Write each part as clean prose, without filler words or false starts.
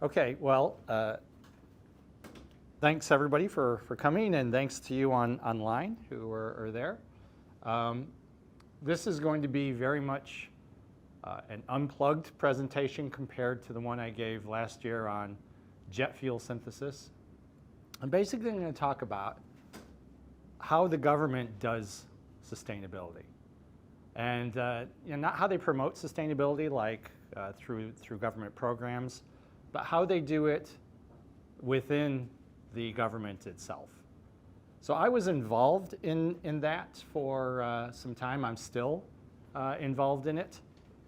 Okay, well, thanks everybody for coming, and thanks to you online who are there. This is going to be very much an unplugged presentation compared to the one I gave last year on jet fuel synthesis. I'm basically going to talk about how the government does sustainability, and not how they promote sustainability like through government programs, but how they do it within the government itself. So I was involved in that for some time. I'm still involved in it.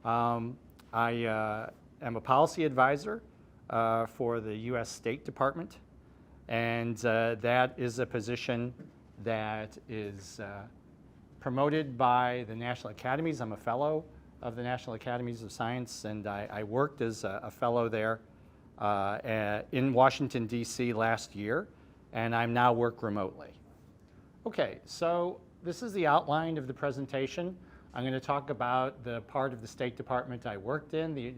I am a policy advisor for the U.S. State Department, and that is a position that is promoted by the National Academies. I'm a fellow of the National Academies of Science, and I worked as a fellow there in Washington, D.C. last year, and I now work remotely. Okay, so this is the outline of the presentation. I'm going to talk about the part of the State Department I worked in, the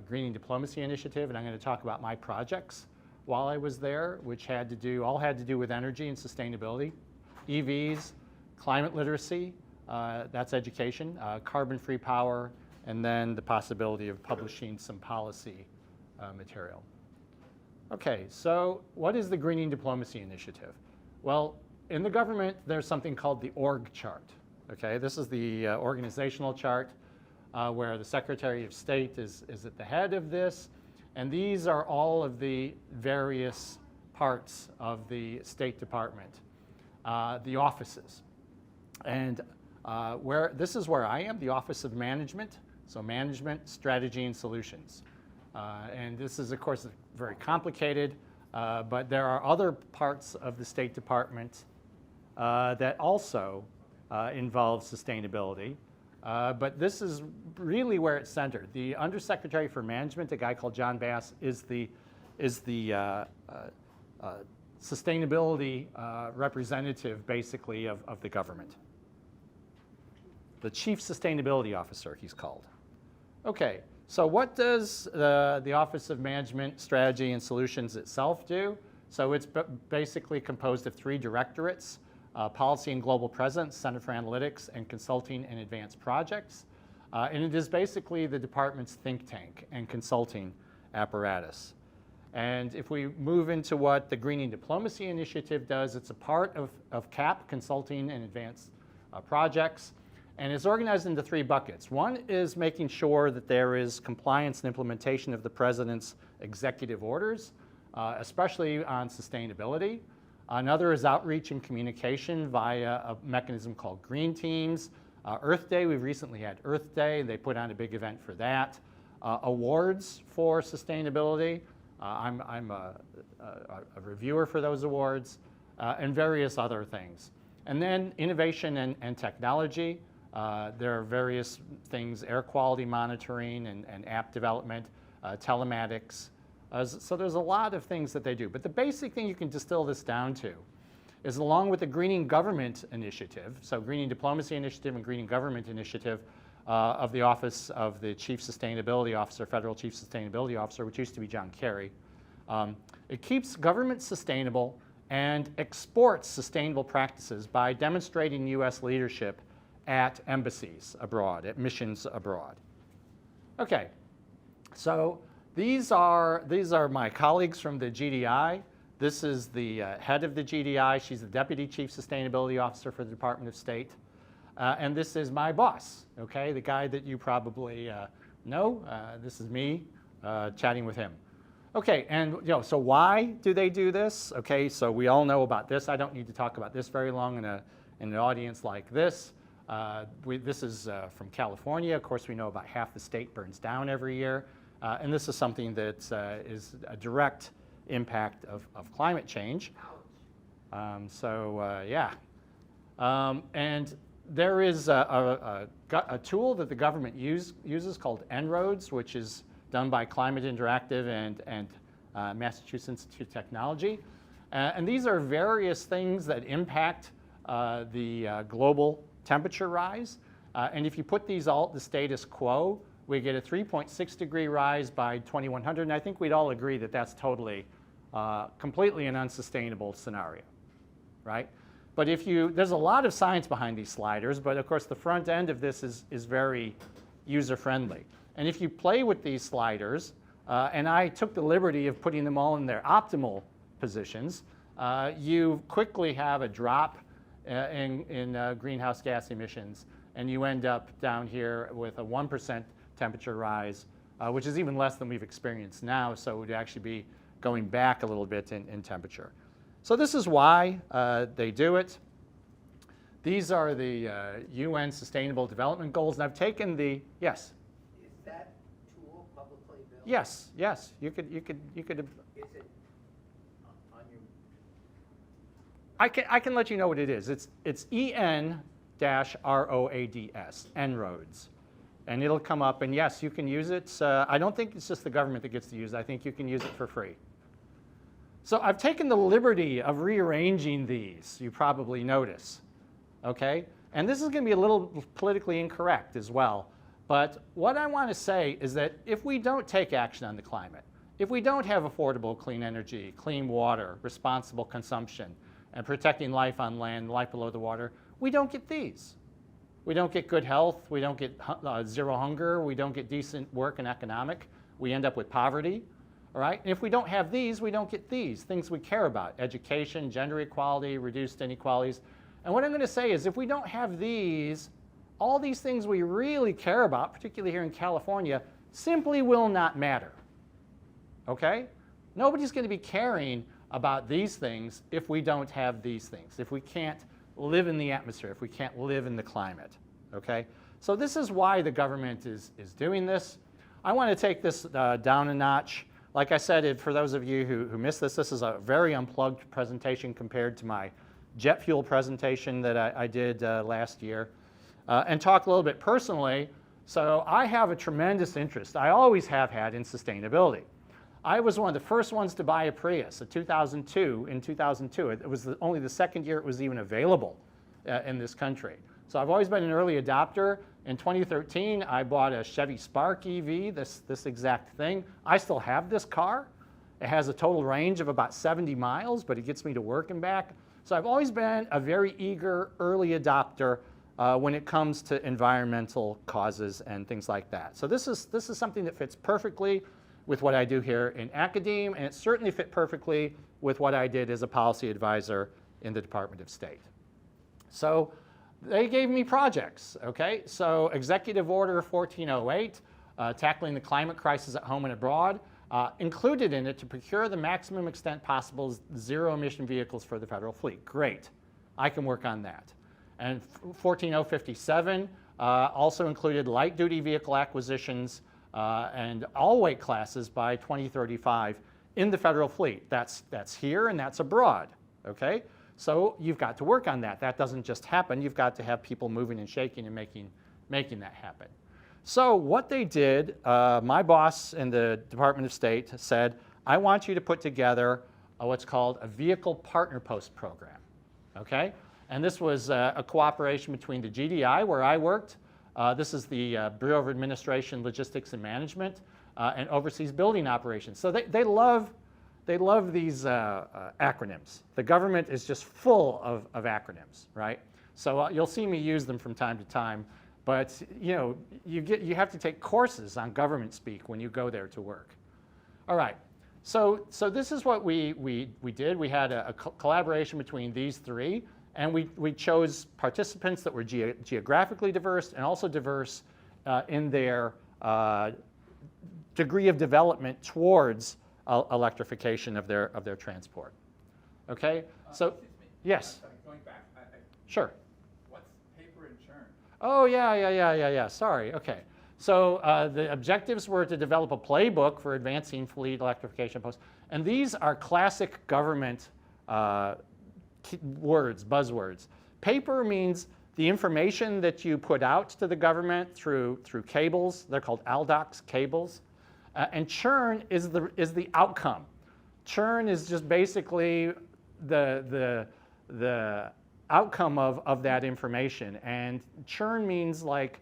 Greening Diplomacy Initiative, and I'm going to talk about my projects while I was there, which all had to do with energy and sustainability, EVs, climate literacy, that's education, carbon-free power, and then the possibility of publishing some policy material. Okay, so what is the Greening Diplomacy Initiative? Well, in the government, there's something called the org chart. Okay, this is the organizational chart where the Secretary of State is at the head of this, and these are all of the various parts of the State Department, the offices. And this is where I am, the Office of Management, so Management, Strategy, and Solutions. And this is, of course, very complicated, but there are other parts of the State Department that also involve sustainability. But this is really where it's centered. The Undersecretary for Management, a guy called John Bass, is the sustainability representative, basically, of the government. The Chief Sustainability Officer, he's called. Okay. So what does the Office of Management, Strategy, and Solutions itself do? So it's basically composed of 3 directorates, Policy and Global Presence, Center for Analytics, and Consulting and Advanced Projects. And it is basically the department's think tank and consulting apparatus. And if we move into what the Greening Diplomacy Initiative does, it's a part of CAP, Consulting and Advanced Projects. And it's organized into 3 buckets. One is making sure that there is compliance and implementation of the President's executive orders, especially on sustainability. Another is outreach and communication via a mechanism called Green Teams. Earth Day, we've recently had Earth Day, and they put on a big event for that. Awards for sustainability. I'm a reviewer for those awards, and various other things. And then innovation and technology. There are various things, air quality monitoring and app development, telematics. So there's a lot of things that they do. But the basic thing you can distill this down to is, along with the Greening Government Initiative, so Greening Diplomacy Initiative and Greening Government Initiative of the Office of the Chief Sustainability Officer, Federal Chief Sustainability Officer, which used to be John Kerry, it keeps government sustainable and exports sustainable practices by demonstrating U.S. leadership at embassies abroad, at missions abroad. Okay, so these are my colleagues from the GDI. This is the head of the GDI. She's the Deputy Chief Sustainability Officer for the Department of State. And this is my boss, okay, the guy that you probably know. This is me chatting with him. Okay, and so why do they do this? Okay, so we all know about this. I don't need to talk about this very long in an audience like this. This is from California. Of course, we know about half the state burns down every year. And this is something that is a direct impact of climate change. Yeah. And there is a tool that the government uses called En-ROADS, which is done by Climate Interactive and Massachusetts Institute of Technology. And these are various things that impact the global temperature rise. And if you put these all, the status quo we get a 3.6 degree rise by 2100, and I think we'd all agree that that's totally, completely an unsustainable scenario, right? But there's a lot of science behind these sliders, but of course the front end of this is very user-friendly. And if you play with these sliders, and I took the liberty of putting them all in their optimal positions, you quickly have a drop in greenhouse gas emissions, and you end up down here with a 1% temperature rise, which is even less than we've experienced now, so it would actually be going back a little bit in temperature. So this is why they do it. These are the UN Sustainable Development Goals, and I've taken the, yes? Is that tool publicly available? Yes, yes, you could. Is it on your? I can let you know what it is. It's EN-ROADS, En-ROADS. And it'll come up, and yes, you can use it. I don't think it's just the government that gets to use it. I think you can use it for free. So I've taken the liberty of rearranging these, you probably notice, okay? And this is going to be a little politically incorrect as well. But what I want to say is that if we don't take action on the climate, if we don't have affordable clean energy, clean water, responsible consumption, and protecting life on land, life below the water, we don't get these. We don't get good health, we don't get zero hunger, we don't get decent work and economic, we end up with poverty, all right? And if we don't have these, we don't get these, things we care about, education, gender equality, reduced inequalities. And what I'm going to say is if we don't have these, all these things we really care about, particularly here in California, simply will not matter, okay? Nobody's going to be caring about these things if we don't have these things, if we can't live in the atmosphere, if we can't live in the climate, okay? So this is why the government is doing this. I want to take this down a notch. Like I said, for those of you who missed this is a very unplugged presentation compared to my jet fuel presentation that I did last year. And talk a little bit personally. So I have a tremendous interest, I always have had, in sustainability. I was one of the first ones to buy a Prius in 2002. It was only the second year it was even available in this country. So I've always been an early adopter. In 2013, I bought a Chevy Spark EV, this exact thing. I still have this car. It has a total range of about 70 miles, but it gets me to work and back. So I've always been a very eager early adopter when it comes to environmental causes and things like that. So this is something that fits perfectly with what I do here in academia, and it certainly fit perfectly with what I did as a policy advisor in the Department of State. So they gave me projects, okay? So Executive Order 1408, tackling the climate crisis at home and abroad, included in it to procure the maximum extent possible zero-emission vehicles for the federal fleet. Great, I can work on that. And 14057 also included light-duty vehicle acquisitions and all weight classes by 2035 in the federal fleet. That's here and that's abroad, okay? So you've got to work on that. That doesn't just happen. You've got to have people moving and shaking and making that happen. So what they did, my boss in the Department of State said, I want you to put together what's called a Vehicle Partner Post Program, okay? And this was a cooperation between the GDI, where I worked. This is the Bureau of Administration, Logistics and Management, and Overseas Building Operations. So they love these acronyms. The government is just full of acronyms, right? So you'll see me use them from time to time, but you have to take courses on government speak when you go there to work. All right. So this is what we did. We had a collaboration between these three. And we chose participants that were geographically diverse and also diverse in their degree of development towards electrification of their transport. Okay, so Excuse me. yes. Sorry, going back. Sure. What's paper and churn? Oh yeah. Sorry. Okay. So the objectives were to develop a playbook for advancing fleet electrification posts, and these are classic government words, buzzwords. Paper means the information that you put out to the government through cables. They're called ALDOX cables. And churn is the outcome. Churn is just basically the outcome of that information. And churn means like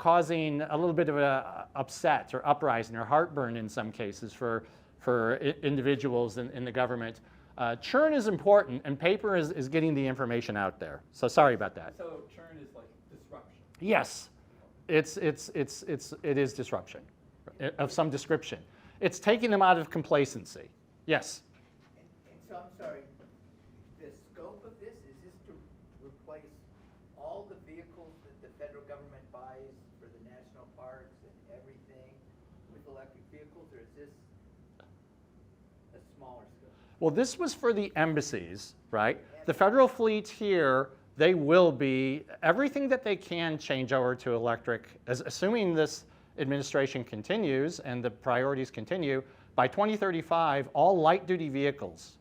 causing a little bit of a upset or uprising or heartburn in some cases for individuals in the government. Churn is important, and paper is getting the information out there. So sorry about that. So churn is like disruption. Yes, it is disruption of some description. It's taking them out of complacency. Yes. And so I'm sorry, the scope of this, is this to replace all the vehicles that the federal government buys for the national parks and everything with electric vehicles, or is this a smaller scope? Well, this was for the embassies, right? The federal fleet here, they will be, everything that they can change over to electric, assuming this administration continues and the priorities continue, by 2035, all light-duty vehicles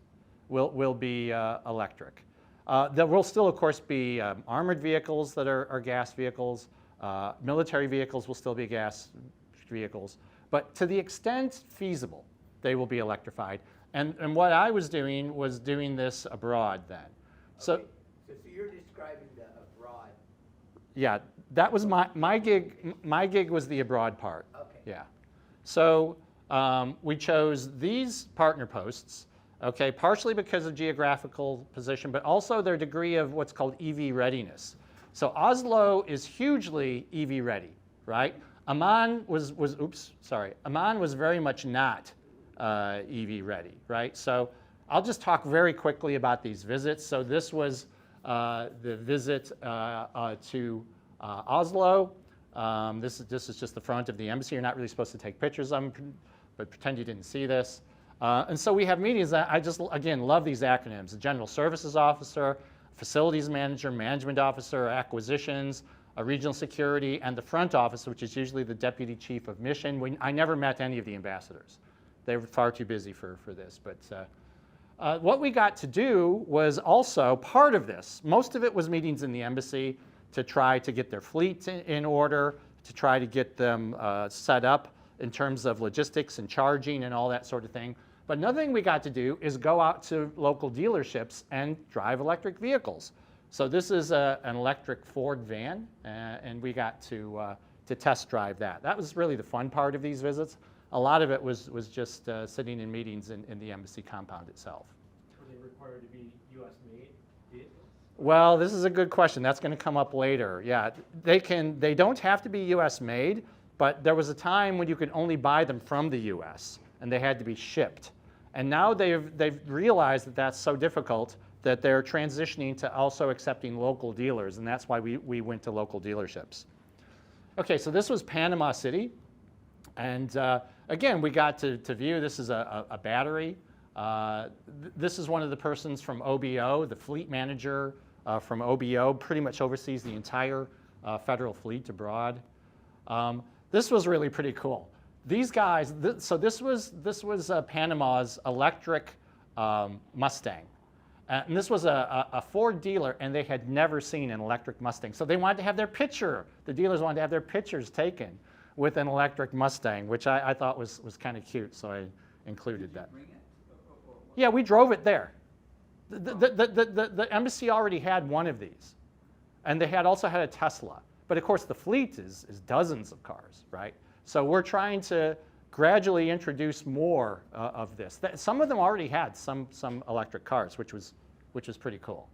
will be electric. There will still, of course, be armored vehicles that are gas vehicles. Military vehicles will still be gas vehicles. But to the extent feasible, they will be electrified. And what I was doing this abroad then. So, Okay. So you're describing the abroad. yeah, that was my gig. My gig was the abroad part. Okay. Yeah. So we chose these partner posts, okay, partially because of geographical position, but also their degree of what's called EV readiness. So Oslo is hugely EV ready, right? Amman Amman was very much not EV ready, right? So I'll just talk very quickly about these visits. So this was the visit to Oslo. This is just the front of the embassy. You're not really supposed to take pictures of them, but pretend you didn't see this. And so we have meetings that I just, again, love these acronyms. The General Services Officer, Facilities Manager, Management Officer, Acquisitions, Regional Security, and the Front Office, which is usually the Deputy Chief of Mission. I never met any of the ambassadors. They were far too busy for this. But what we got to do was also part of this. Most of it was meetings in the embassy to try to get their fleet in order, to try to get them set up in terms of logistics and charging and all that sort of thing. But another thing we got to do is go out to local dealerships and drive electric vehicles. So this is an electric Ford van, and we got to test drive that. That was really the fun part of these visits. A lot of it was just sitting in meetings in the embassy compound itself. Are they required to be U.S.-made vehicles? Well, this is a good question. That's going to come up later. Yeah, they don't have to be U.S. made, but there was a time when you could only buy them from the U.S. and they had to be shipped. And now they've realized that that's so difficult that they're transitioning to also accepting local dealers, and that's why we went to local dealerships. Okay, so this was Panama City, and again, we got to view, this is a battery. This is one of the persons from OBO, the fleet manager from OBO, pretty much oversees the entire federal fleet abroad. This was really pretty cool. These guys, so this was Panama's electric Mustang. And this was a Ford dealer, and they had never seen an electric Mustang. So they wanted to have their picture, the dealers wanted to have their pictures taken with an electric Mustang, which I thought was kind of cute, so I included that. Bring it? Yeah, we drove it there. The embassy already had one of these, and they had also had a Tesla. But of course, the fleet is dozens of cars, right? So we're trying to gradually introduce more of this. Some of them already had some electric cars, which was pretty cool.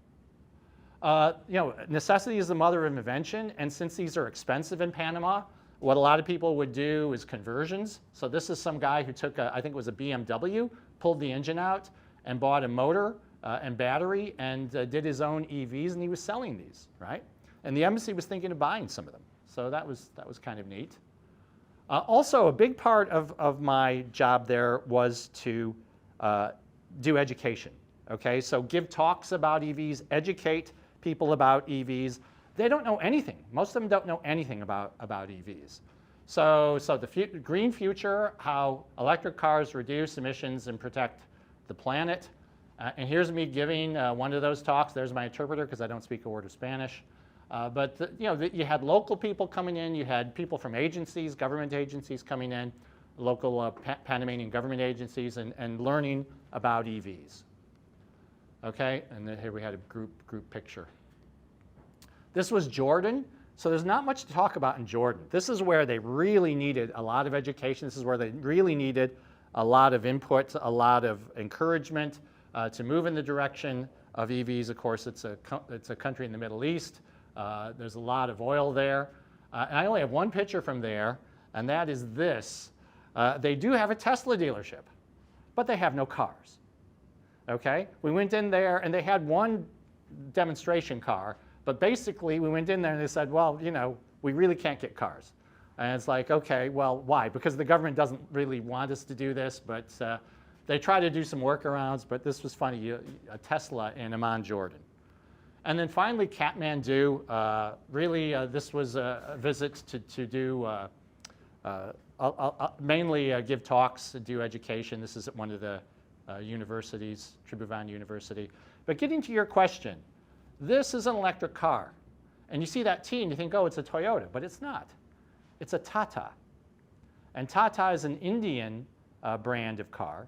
Necessity is the mother of invention, and since these are expensive in Panama, what a lot of people would do is conversions. So this is some guy who took, I think it was a BMW, pulled the engine out and bought a motor and battery and did his own EVs, and he was selling these, right? And the embassy was thinking of buying some of them. So that was kind of neat. Also, a big part of my job there was to do education, okay? So give talks about EVs, educate people about EVs. They don't know anything. Most of them don't know anything about EVs. So the green future, how electric cars reduce emissions and protect the planet. And here's me giving one of those talks. There's my interpreter because I don't speak a word of Spanish. You had local people coming in. You had people from agencies, government agencies coming in, local Panamanian government agencies, and learning about EVs. Okay, and then here we had a group picture. This was Jordan. So there's not much to talk about in Jordan. This is where they really needed a lot of education. This is where they really needed a lot of input, a lot of encouragement to move in the direction of EVs. Of course, it's a country in the Middle East. There's a lot of oil there. And I only have one picture from there, and that is this. They do have a Tesla dealership, but they have no cars. Okay? We went in there, and they had one demonstration car, but basically we went in there and they said, well, you know, we really can't get cars. And it's like, okay, well, why? Because the government doesn't really want us to do this, but they try to do some workarounds, but this was funny, a Tesla in Amman, Jordan. And then finally, Kathmandu, this was a visit to do, mainly give talks, do education. This is at one of the universities, Tribhuvan University. But getting to your question, this is an electric car. And you see that T and you think, oh, it's a Toyota, but it's not. It's a Tata. And Tata is an Indian brand of car.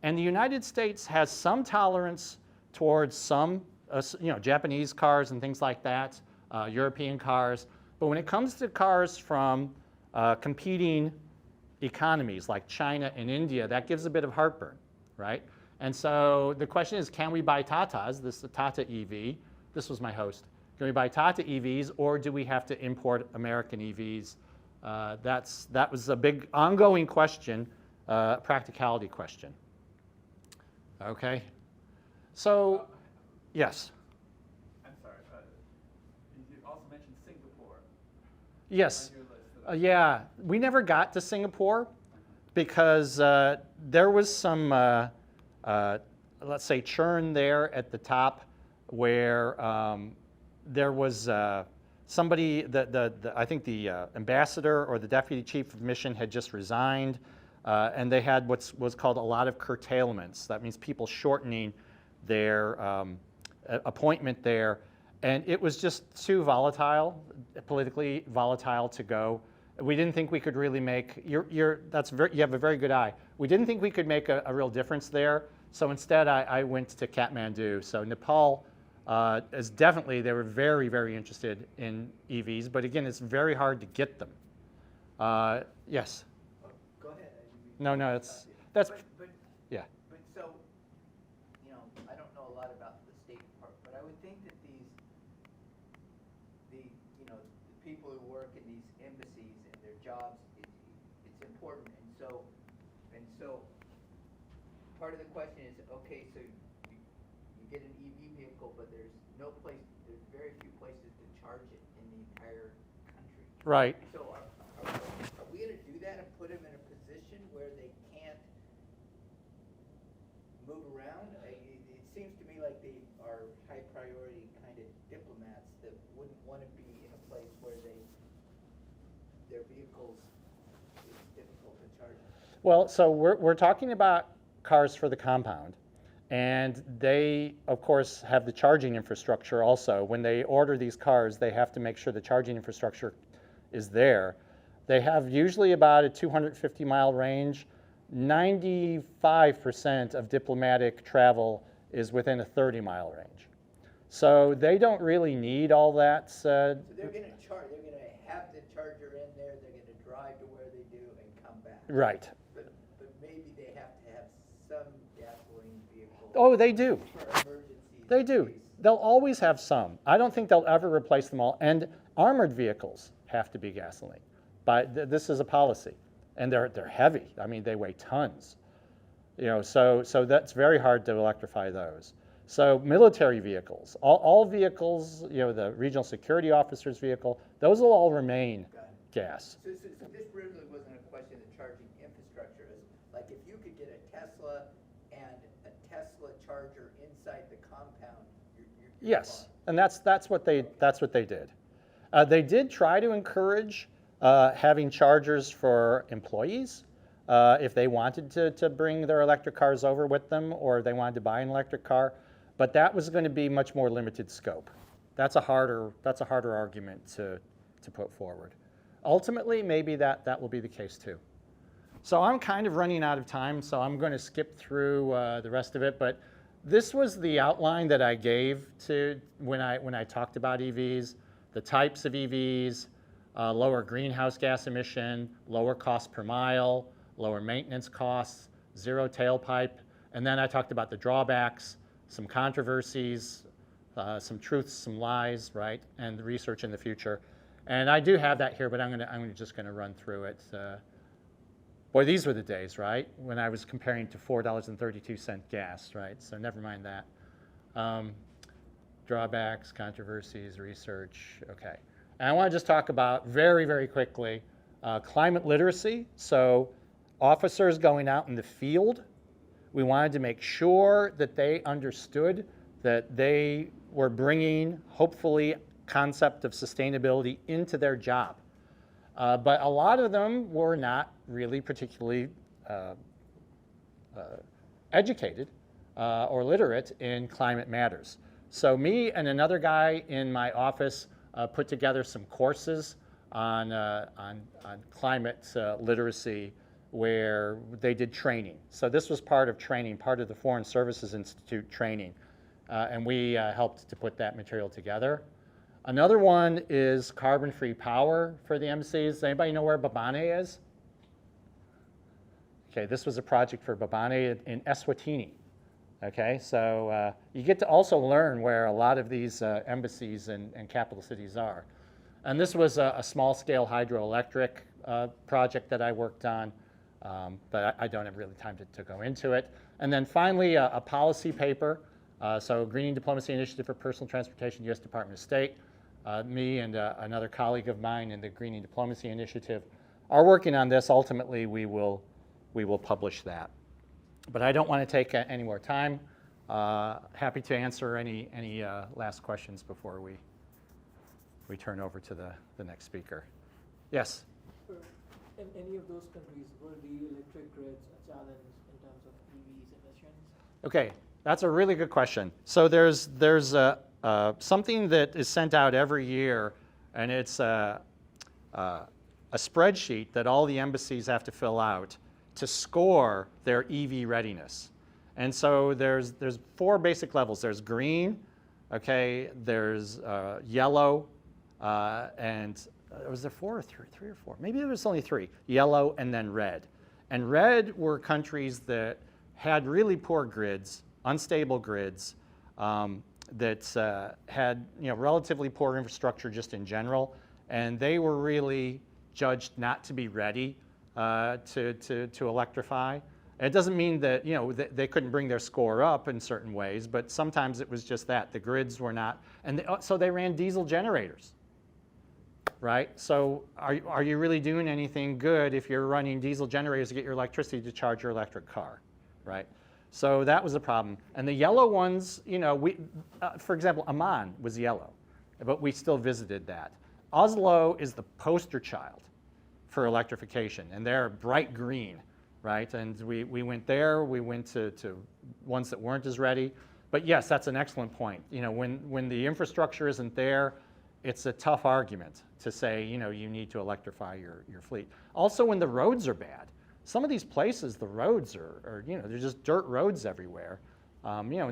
And the United States has some tolerance towards some Japanese cars and things like that, European cars. But when it comes to cars from competing economies like China and India, that gives a bit of heartburn, right? And so the question is, can we buy Tatas? This is a Tata EV. This was my host. Can we buy Tata EVs, or do we have to import American EVs? That was a big ongoing question, practicality question. Okay. So, yes. I'm sorry, you also mentioned Singapore. Yes. On your list. Yeah, we never got to Singapore because there was some, let's say, churn there at the top where there was somebody, I think the ambassador or the deputy chief of mission had just resigned, and they had what's called a lot of curtailments. That means people shortening their appointment there, and it was just too volatile, politically volatile to go. We didn't think we could really make, you have a very good eye. We didn't think we could make a real difference there, so instead I went to Kathmandu. So Nepal is definitely, they were very, very interested in EVs, but again, it's very hard to get them. Yes? Go ahead. No, that's But, yeah. but so, you know, I don't know a lot about the State Department, but I would think that the people who work in these embassies and their jobs, it's important. And so, part of the question is, okay, so you get an EV vehicle, but there's very few places to charge it in the entire country. Right. So are we going to do that and put them in a position where they can't move around? It seems to me like they are high priority kind of diplomats that wouldn't want to be in a place where their vehicles, it's difficult to charge. Well, so we're talking about cars for the compound. And they, of course, have the charging infrastructure also. When they order these cars, they have to make sure the charging infrastructure is there. They have usually about a 250-mile range. 95% of diplomatic travel is within a 30-mile range. So they don't really need all that. So they're going to have the charger in there, they're going to drive to where they do and come back. Right. But maybe they have to have some gasoline vehicle. Oh, they do. For emergencies. They do. They'll always have some. I don't think they'll ever replace them all. And armored vehicles have to be gasoline. But this is a policy. And they're heavy. I mean, they weigh tons. So that's very hard to electrify those. So military vehicles, all vehicles, the regional security officer's vehicle, those will all remain gas. So this really wasn't a question of charging infrastructure. Like if you could get a Tesla and a Tesla charger inside the compound, you're Yes, fine. and that's what they did. They did try to encourage having chargers for employees if they wanted to bring their electric cars over with them, or if they wanted to buy an electric car, but that was going to be much more limited scope. That's a harder argument to put forward. Ultimately, maybe that will be the case too. So I'm kind of running out of time, so I'm going to skip through the rest of it. But this was the outline that I gave to when I talked about EVs. the types of EVs, lower greenhouse gas emission, lower cost per mile, lower maintenance costs, zero tailpipe, and then I talked about the drawbacks, some controversies, some truths, some lies, right, and the research in the future. And I do have that here, but I'm just gonna run through it. Boy, these were the days, right, when I was comparing to $4.32 gas, right? So never mind that. Drawbacks, controversies, research, okay. And I want to just talk about very, very quickly climate literacy. So officers going out in the field, we wanted to make sure that they understood that they were bringing, hopefully, concept of sustainability into their job. But a lot of them were not really particularly educated or literate in climate matters. So me and another guy in my office put together some courses on climate literacy where they did training. So this was part of training, part of the Foreign Services Institute training. And we helped to put that material together. Another one is carbon-free power for the MCs. Does anybody know where Babane is? Okay, this was a project for Babane in Eswatini. Okay, so you get to also learn where a lot of these embassies and capital cities are. And this was a small-scale hydroelectric project that I worked on, but I don't have really time to go into it. And then finally, a policy paper. So Greening Diplomacy Initiative for Personal Transportation, U.S. Department of State. Me and another colleague of mine in the Greening Diplomacy Initiative are working on this. Ultimately, we will publish that. But I don't want to take any more time. Happy to answer any last questions before we turn over to the next speaker. Yes? In any of those countries, were the electric grids a challenge in terms of EVs emissions? Okay, that's a really good question. So there's something that is sent out every year, and it's a spreadsheet that all the embassies have to fill out to score their EV readiness. And so there's 4 basic levels. There's green, okay, there's yellow, and was there 4 or 3 or 4? Maybe there was only 3, yellow and then red. And red were countries that had really poor grids, unstable grids, that had relatively poor infrastructure just in general, and they were really judged not to be ready to electrify. It doesn't mean that they couldn't bring their score up in certain ways, but sometimes it was just that the grids were not, and so they ran diesel generators, right? So are you really doing anything good if you're running diesel generators to get your electricity to charge your electric car, right? So that was a problem. And the yellow ones, for example, Amman was yellow, but we still visited that. Oslo is the poster child for electrification, and they're bright green, right? And we went there. We went to ones that weren't as ready. But yes, that's an excellent point. When the infrastructure isn't there, it's a tough argument to say, you need to electrify your fleet. Also, when the roads are bad. Some of these places, the roads are they're just dirt roads everywhere.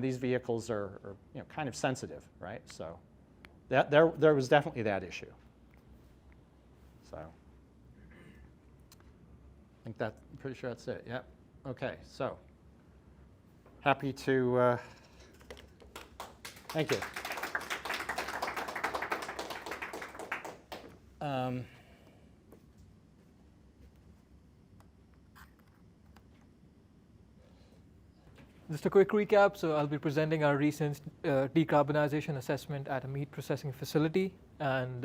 These vehicles are kind of sensitive, right? So there was definitely that issue. So I think I'm pretty sure that's it. Yep. Okay. So happy to. Thank you. Just a quick recap. So I'll be presenting our recent decarbonization assessment at a meat processing facility, and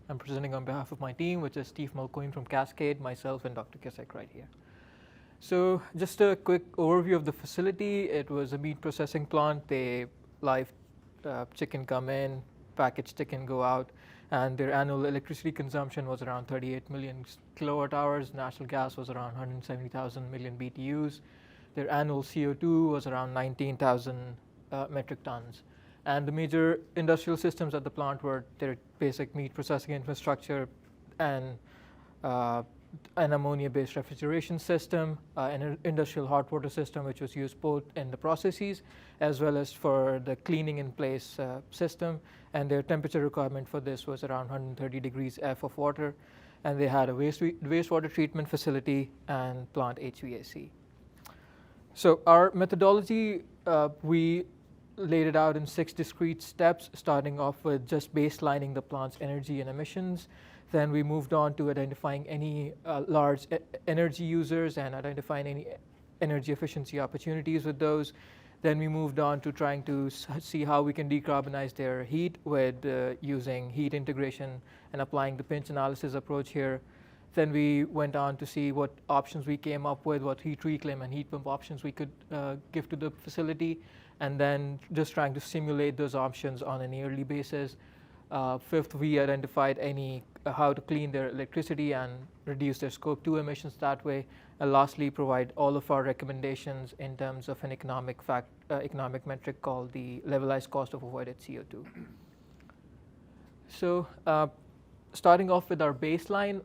I'm presenting on behalf of my team, which is Steve Mulqueen from Cascade, myself, and Dr. Kisek right here. So just a quick overview of the facility. It was a meat processing plant. They live chicken come in, packaged chicken go out, and their annual electricity consumption was around 38 million kilowatt hours. Natural gas was around 170,000 million BTUs. Their annual CO2 was around 19,000 metric tons. And the major industrial systems at the plant were their basic meat processing infrastructure and an ammonia-based refrigeration system, an industrial hot water system, which was used both in the processes as well as for the cleaning in place system. And their temperature requirement for this was around 130 degrees F of water. And they had a wastewater treatment facility and plant HVAC. So our methodology, we laid it out in 6 discrete steps, starting off with just baselining the plant's energy and emissions. Then we moved on to identifying any large energy users and identifying any energy efficiency opportunities with those. Then we moved on to trying to see how we can decarbonize their heat with using heat integration and applying the pinch analysis approach here. Then we went on to see what options we came up with, what heat reclaim and heat pump options we could give to the facility, and then just trying to simulate those options on a yearly basis. Fifth, we identified how to clean their electricity and reduce their Scope 2 emissions that way. And lastly, provide all of our recommendations in terms of an economic metric called the levelized cost of avoided CO2. So starting off with our baseline,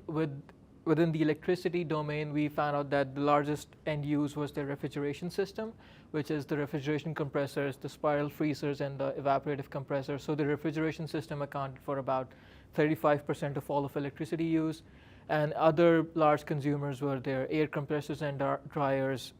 within the electricity domain, we found out that the largest end use was the refrigeration system, which is the refrigeration compressors, the spiral freezers, and the evaporative compressors. So the refrigeration system accounted for about 35% of all of electricity use. And other large consumers were their air compressors and dryers.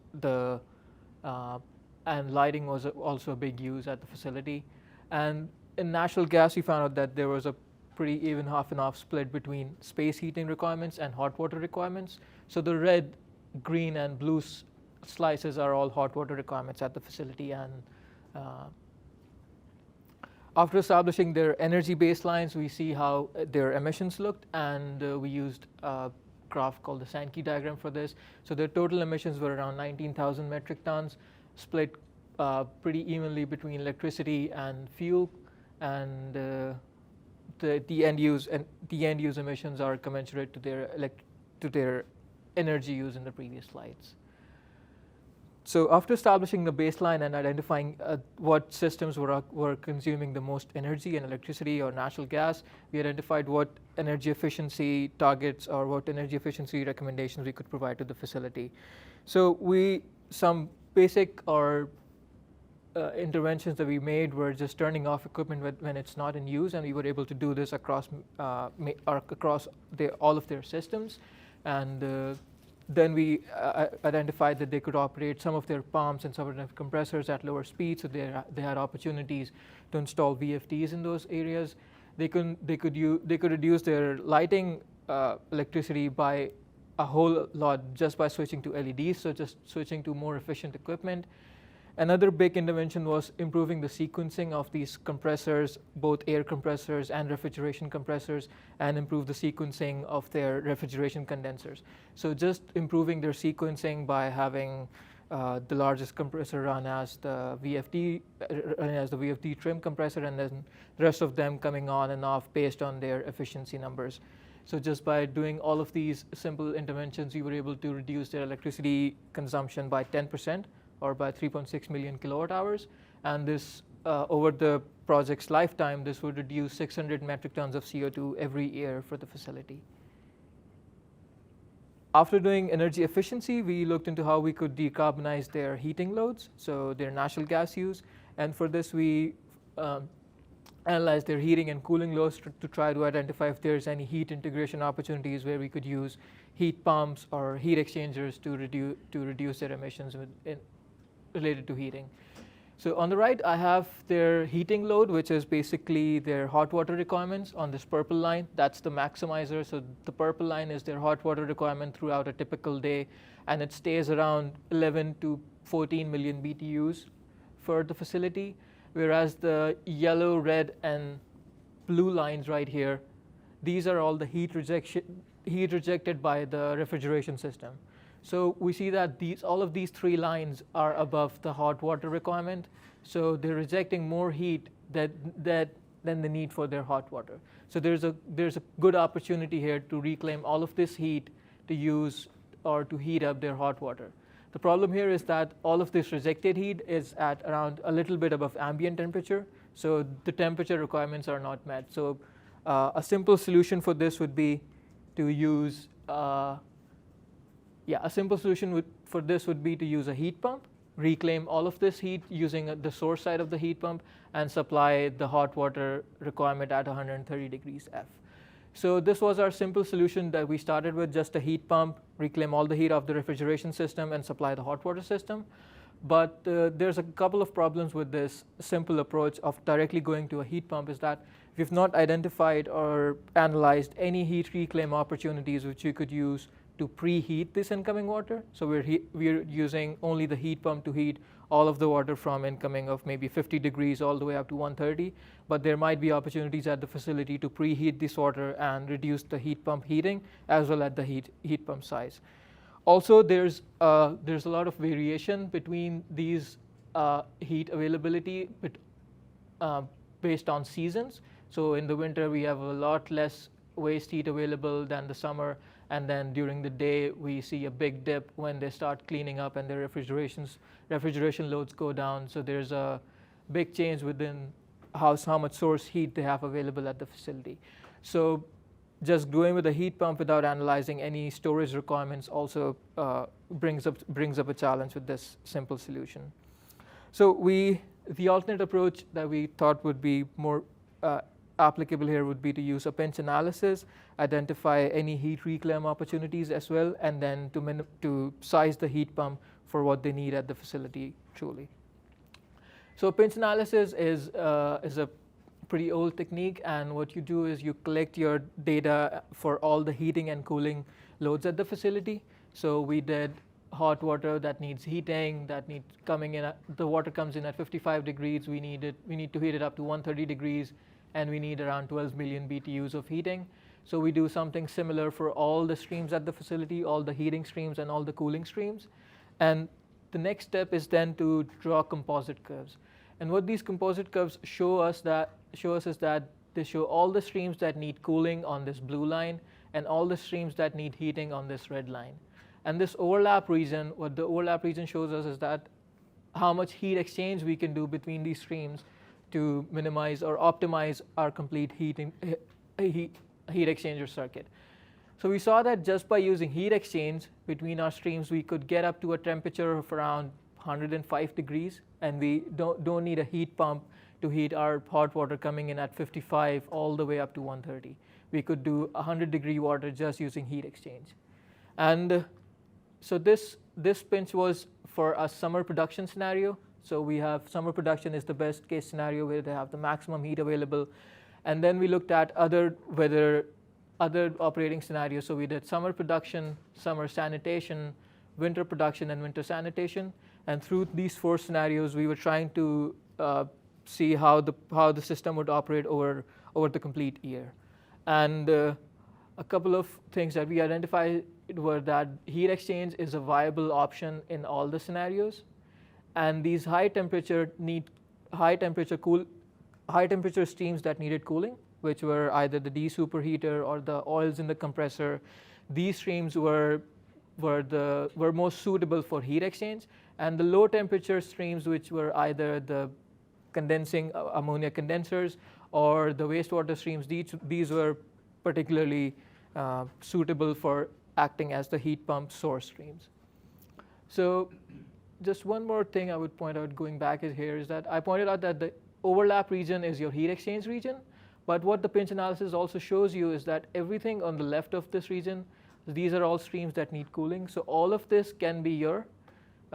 And lighting was also a big use at the facility. And in natural gas, we found out that there was a pretty even half and half split between space heating requirements and hot water requirements. So the red, green, and blue slices are all hot water requirements at the facility. And after establishing their energy baselines, we see how their emissions looked, and we used a graph called the Sankey diagram for this. So their total emissions were around 19,000 metric tons, split pretty evenly between electricity and fuel, and the end use emissions are commensurate to their energy use in the previous slides. So after establishing the baseline and identifying what systems were consuming the most energy and electricity or natural gas, we identified what energy efficiency targets or what energy efficiency recommendations we could provide to the facility. So some basic or interventions that we made were just turning off equipment when it's not in use, and we were able to do this across all of their systems. And then we identified that they could operate some of their pumps and some of their compressors at lower speeds, so they had opportunities to install VFDs in those areas. They could reduce their lighting electricity by a whole lot just by switching to LEDs, so just switching to more efficient equipment. Another big intervention was improving the sequencing of these compressors, both air compressors and refrigeration compressors, and improve the sequencing of their refrigeration condensers. So just improving their sequencing by having the largest compressor run as the VFD trim compressor, and then the rest of them coming on and off based on their efficiency numbers. So just by doing all of these simple interventions, we were able to reduce their electricity consumption by 10%, or by 3.6 million kilowatt hours. And this, over the project's lifetime, this would reduce 600 metric tons of CO2 every year for the facility. After doing energy efficiency, we looked into how we could decarbonize their heating loads, so their natural gas use. And for this, we analyzed their heating and cooling loads to try to identify if there's any heat integration opportunities where we could use heat pumps or heat exchangers to reduce their emissions related to heating. So on the right, I have their heating load, which is basically their hot water requirements on this purple line. That's the maximizer. So the purple line is their hot water requirement throughout a typical day, and it stays around 11 to 14 million BTUs for the facility, whereas the yellow, red, and blue lines right here, these are all the heat rejected by the refrigeration system. So we see that all of these three lines are above the hot water requirement. So they're rejecting more heat than the need for their hot water. So there's a good opportunity here to reclaim all of this heat to use or to heat up their hot water. The problem here is that all of this rejected heat is at around a little bit above ambient temperature. So the temperature requirements are not met. So a simple solution for this would be to use Yeah, a simple solution for this would be to use a heat pump, reclaim all of this heat using the source side of the heat pump, and supply the hot water requirement at 130 degrees F. So this was our simple solution that we started with, just a heat pump, reclaim all the heat off the refrigeration system, and supply the hot water system. But there's a couple of problems with this simple approach of directly going to a heat pump, is that we've not identified or analyzed any heat reclaim opportunities which you could use to preheat this incoming water. So we're using only the heat pump to heat all of the water from incoming of maybe 50 degrees all the way up to 130. But there might be opportunities at the facility to preheat this water and reduce the heat pump heating as well as the heat pump size. Also, there's a lot of variation between these heat availability based on seasons. So in the winter, we have a lot less waste heat available than the summer. And then during the day, we see a big dip when they start cleaning up and their refrigeration loads go down. So there's a big change within how much source heat they have available at the facility. So just going with a heat pump without analyzing any storage requirements also brings up a challenge with this simple solution. So the alternate approach that we thought would be more applicable here would be to use a pinch analysis, identify any heat reclaim opportunities as well, and then to size the heat pump for what they need at the facility truly. So pinch analysis is a pretty old technique, and what you do is you collect your data for all the heating and cooling loads at the facility. So we did hot water that needs heating, the water comes in at 55 degrees, we need to heat it up to 130 degrees, and we need around 12 million BTUs of heating. So we do something similar for all the streams at the facility, all the heating streams and all the cooling streams. And the next step is then to draw composite curves. And what these composite curves show us is that they show all the streams that need cooling on this blue line and all the streams that need heating on this red line. And this overlap region, what the overlap region shows us is that how much heat exchange we can do between these streams to minimize or optimize our complete heat exchanger circuit. So we saw that just by using heat exchange between our streams, we could get up to a temperature of around 105 degrees, and we don't need a heat pump to heat our hot water coming in at 55 all the way up to 130. We could do 100-degree water just using heat exchange. And so this pinch was for a summer production scenario. So we have summer production is the best case scenario where they have the maximum heat available. And then we looked at other operating scenarios. So we did summer production, summer sanitation, winter production, and winter sanitation. And through these 4 scenarios, we were trying to see how the system would operate over the complete year. And a couple of things that we identified were that heat exchange is a viable option in all the scenarios. And these high temperature streams that needed cooling, which were either the de-superheater or the oils in the compressor, these streams were most suitable for heat exchange. And the low temperature streams, which were either the condensing ammonia condensers or the wastewater streams, these were particularly suitable for acting as the heat pump source streams. So just one more thing I would point out going back here is that I pointed out that the overlap region is your heat exchange region, but what the pinch analysis also shows you is that everything on the left of this region, these are all streams that need cooling. So all of this can be your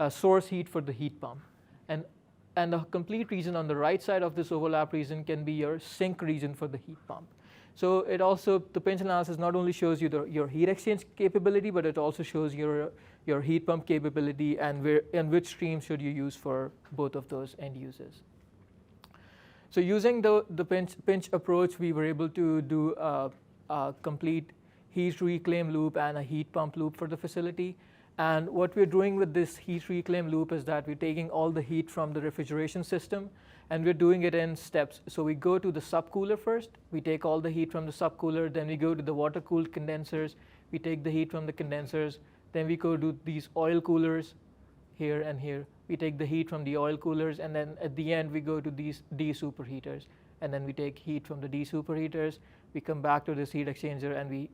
source heat for the heat pump. And the complete region on the right side of this overlap region can be your sink region for the heat pump. So the pinch analysis not only shows you your heat exchange capability, but it also shows your heat pump capability and which stream should you use for both of those end uses. So using the pinch approach, we were able to do a complete heat reclaim loop and a heat pump loop for the facility. And what we're doing with this heat reclaim loop is that we're taking all the heat from the refrigeration system, and we're doing it in steps. So we go to the subcooler first. We take all the heat from the subcooler. Then we go to the water-cooled condensers. We take the heat from the condensers. Then we go to these oil coolers here and here. We take the heat from the oil coolers, and then at the end we go to these de-superheaters. And then we take heat from the de-superheaters. We come back to this heat exchanger, and we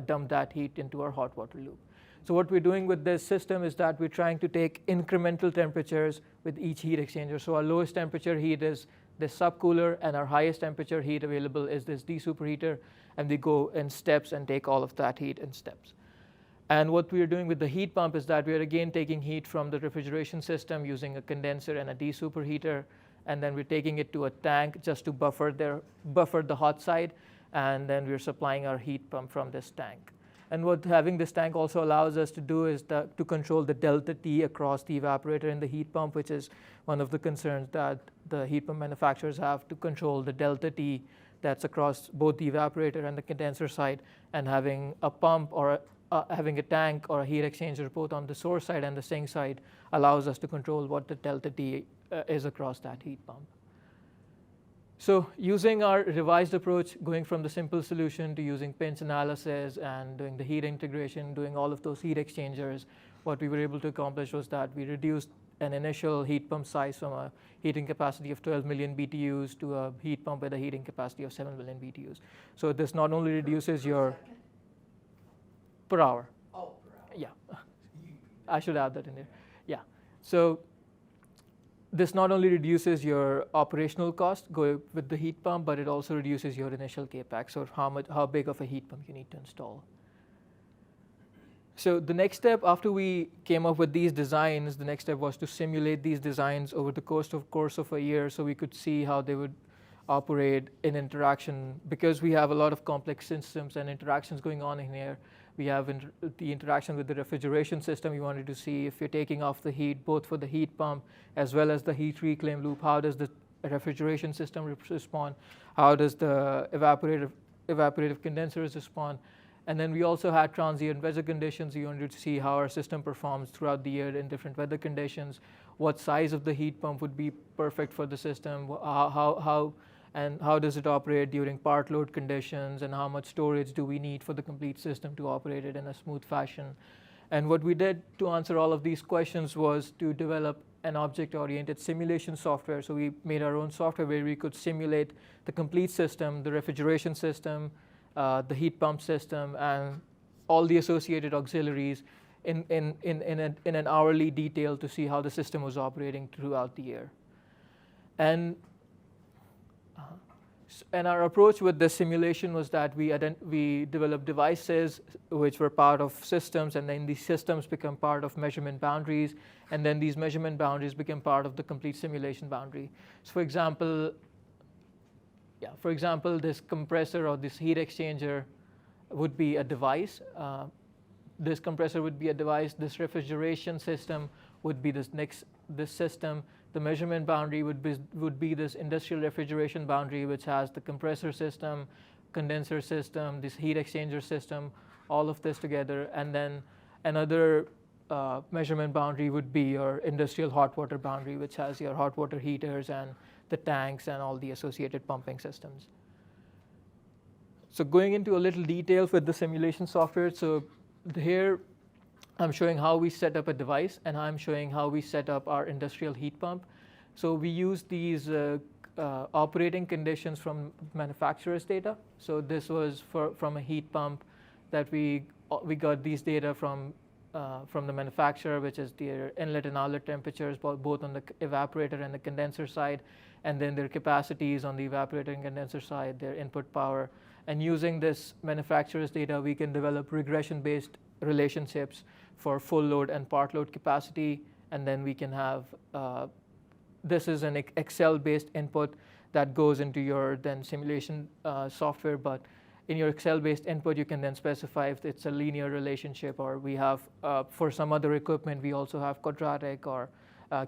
dump that heat into our hot water loop. So what we're doing with this system is that we're trying to take incremental temperatures with each heat exchanger. So our lowest temperature heat is this subcooler, and our highest temperature heat available is this desuperheater, and we go in steps and take all of that heat in steps. And what we are doing with the heat pump is that we are again taking heat from the refrigeration system using a condenser and a desuperheater, and then we're taking it to a tank just to buffer the hot side, and then we're supplying our heat pump from this tank. And what having this tank also allows us to do is to control the delta T across the evaporator and the heat pump, which is one of the concerns that the heat pump manufacturers have, to control the delta T that's across both the evaporator and the condenser side. And having a pump or having a tank or a heat exchanger both on the source side and the sink side allows us to control what the delta T is across that heat pump. So using our revised approach, going from the simple solution to using pinch analysis and doing the heat integration, doing all of those heat exchangers, what we were able to accomplish was that we reduced an initial heat pump size from a heating capacity of 12 million BTUs to a heat pump with a heating capacity of 7 million BTUs. So this not only reduces your per hour. Oh, per hour. Yeah, I should add that in there. Yeah, so this not only reduces your operational cost with the heat pump, but it also reduces your initial capex, or how big of a heat pump you need to install. So the next step, after we came up with these designs, the next step was to simulate these designs over the course of a year, so we could see how they would operate in interaction. Because we have a lot of complex systems and interactions going on in here, we have the interaction with the refrigeration system. We wanted to see if you're taking off the heat, both for the heat pump as well as the heat reclaim loop, how does the refrigeration system respond? How does the evaporative condensers respond? And then we also had transient weather conditions. We wanted to see how our system performs throughout the year in different weather conditions, what size of the heat pump would be perfect for the system, how does it operate during part load conditions, and how much storage do we need for the complete system to operate it in a smooth fashion. And what we did to answer all of these questions was to develop an object-oriented simulation software. So we made our own software where we could simulate the complete system, the refrigeration system, the heat pump system, and all the associated auxiliaries in an hourly detail to see how the system was operating throughout the year. And our approach with this simulation was that we developed devices which were part of systems, and then these systems become part of measurement boundaries, and then these measurement boundaries become part of the complete simulation boundary. So for example, this compressor or this heat exchanger would be a device. This compressor would be a device. This refrigeration system would be this system. The measurement boundary would be this industrial refrigeration boundary, which has the compressor system, condenser system, this heat exchanger system, all of this together. And then another measurement boundary would be your industrial hot water boundary, which has your hot water heaters and the tanks and all the associated pumping systems. So going into a little detail with the simulation software. So here I'm showing how we set up a device, and I'm showing how we set up our industrial heat pump. So we use these operating conditions from manufacturer's data. So this was from a heat pump that we got these data from the manufacturer, which is their inlet and outlet temperatures, both on the evaporator and the condenser side, and then their capacities on the evaporator and condenser side, their input power. And using this manufacturer's data, we can develop regression-based relationships for full load and part load capacity, and then we can have, this is an Excel-based input that goes into your then simulation software, but in your Excel-based input, you can then specify if it's a linear relationship, or we have, for some other equipment, we also have quadratic or